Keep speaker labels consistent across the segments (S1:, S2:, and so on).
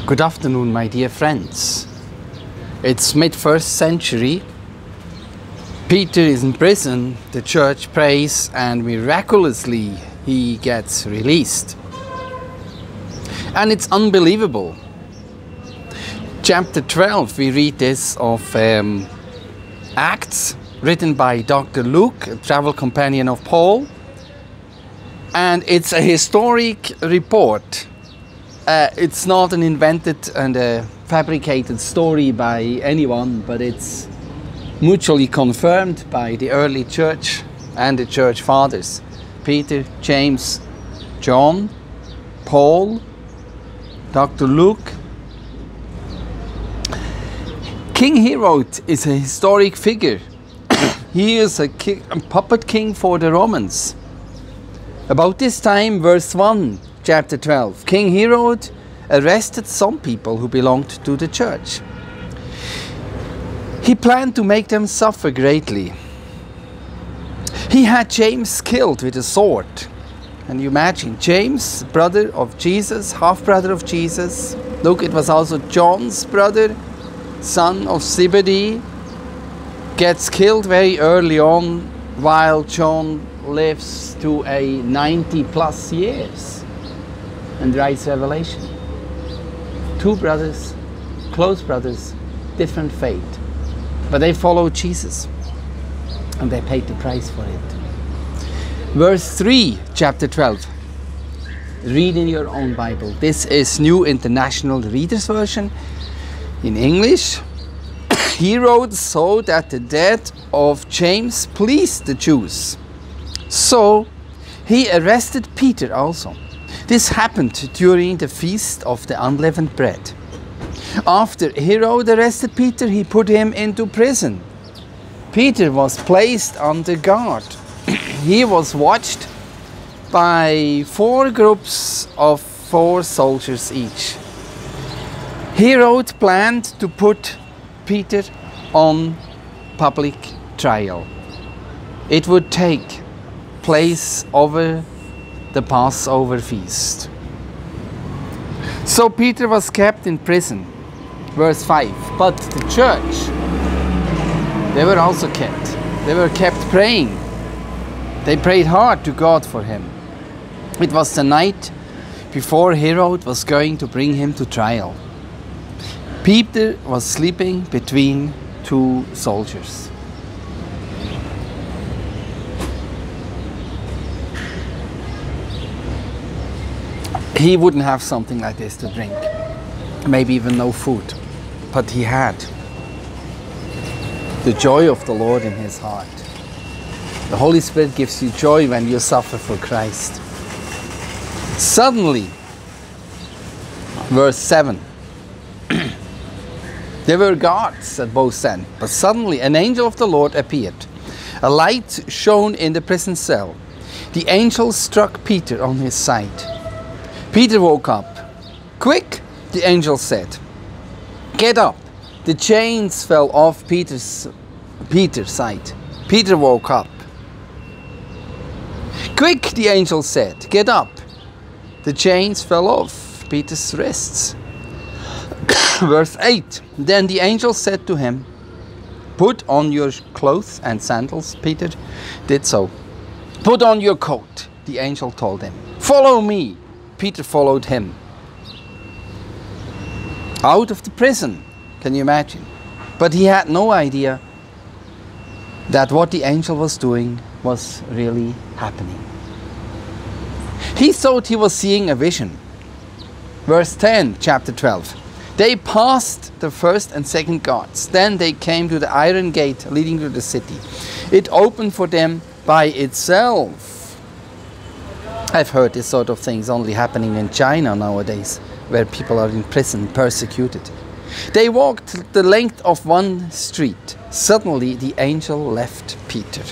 S1: Good afternoon, my dear friends. It's mid-first century. Peter is in prison, the church prays, and miraculously he gets released. And it's unbelievable. Chapter 12, we read this of Acts, written by Dr. Luke, a travel companion of Paul. And it's a historic report. It's not an invented and a fabricated story by anyone, but it's mutually confirmed by the early church and the church fathers. Peter, James, John, Paul, Dr. Luke. King Herod is a historic figure. He is a puppet king for the Romans. About this time, verse 1, chapter 12, King Herod arrested some people who belonged to the church. He planned to make them suffer greatly. He had James killed with a sword. And you imagine, James, brother of Jesus, half-brother of Jesus. Look, it was also John's brother, son of Zebedee, gets killed very early on, while John lives to a 90 plus years and writes Revelation. Two brothers, close brothers, different fate, but they followed Jesus and they paid the price for it. Verse 3, chapter 12. Read in your own Bible. This is New International Reader's Version. In English, Herod saw that the death of James pleased the Jews. So he arrested Peter also. This happened during the feast of the unleavened bread. After Herod arrested Peter, he put him into prison. Peter was placed under guard. He was watched by 4 groups of 4 soldiers each. Herod planned to put Peter on public trial. It would take place over the Passover feast. So Peter was kept in prison. Verse 5. But the church, they were also kept. They were kept praying. They prayed hard to God for him. It was the night before Herod was going to bring him to trial. Peter was sleeping between 2 soldiers. He wouldn't have something like this to drink, maybe even no food, but he had the joy of the Lord in his heart. The Holy Spirit gives you joy when you suffer for Christ. Suddenly, verse 7, there were guards at both ends, but suddenly an angel of the Lord appeared. A light shone in the prison cell. The angel struck Peter on his side. Peter woke up. Quick, the angel said. Get up. The chains fell off Peter's side. Peter woke up. Quick, the angel said. Get up. The chains fell off Peter's wrists. Verse 8. Then the angel said to him, put on your clothes and sandals. Peter did so. Put on your coat, the angel told him. Follow me. Peter followed him. Out of the prison, can you imagine? But he had no idea that what the angel was doing was really happening. He thought he was seeing a vision. Verse 10, chapter 12. They passed the first and second guards. Then they came to the iron gate leading to the city. It opened for them by itself. I've heard this sort of things only happening in China nowadays, where people are in prison, persecuted. They walked the length of one street. Suddenly the angel left Peter.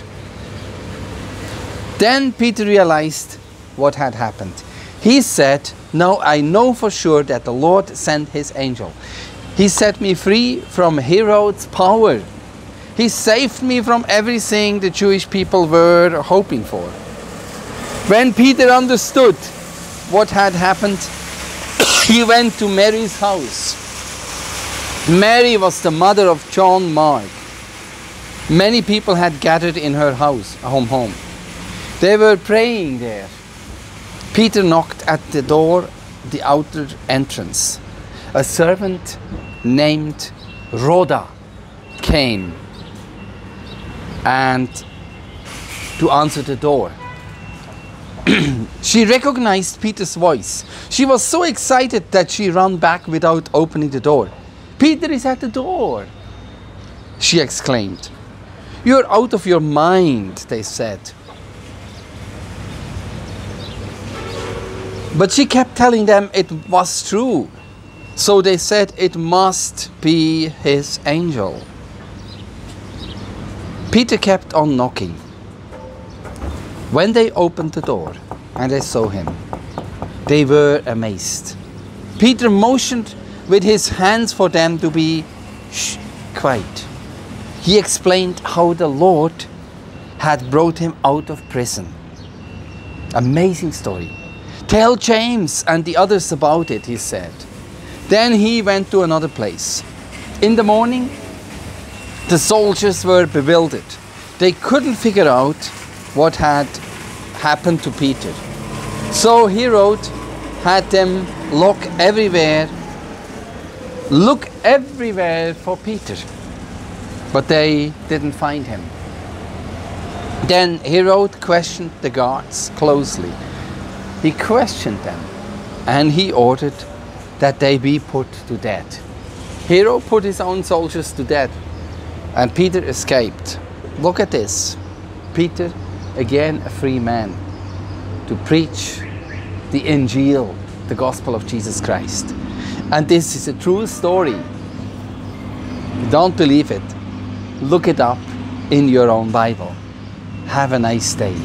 S1: Then Peter realized what had happened. He said, now I know for sure that the Lord sent his angel. He set me free from Herod's power. He saved me from everything the Jewish people were hoping for. When Peter understood what had happened, He went to Mary's house. Mary was the mother of John Mark. Many people had gathered in her house, home. They were praying there. Peter knocked at the door, the outer entrance. A servant named Rhoda came and to answer the door. She recognized Peter's voice. She was so excited that she ran back without opening the door. "Peter is at the door," she exclaimed. "You're out of your mind," they said. But she kept telling them it was true. So they said it must be his angel. Peter kept on knocking. When they opened the door and they saw him, they were amazed. Peter motioned with his hands for them to be quiet. He explained how the Lord had brought him out of prison. Amazing story. "Tell James and the others about it," he said. Then he went to another place. In the morning, the soldiers were bewildered. They couldn't figure out what had happened to Peter. So Herod had them look everywhere for Peter. But they didn't find him. Then Herod questioned the guards closely. He questioned them and he ordered that they be put to death. Herod put his own soldiers to death and Peter escaped. Look at this. Peter, again a free man, to preach the Injiil, the gospel of Jesus Christ. And this is a true story. You don't believe it? Look it up in your own Bible. Have a nice day.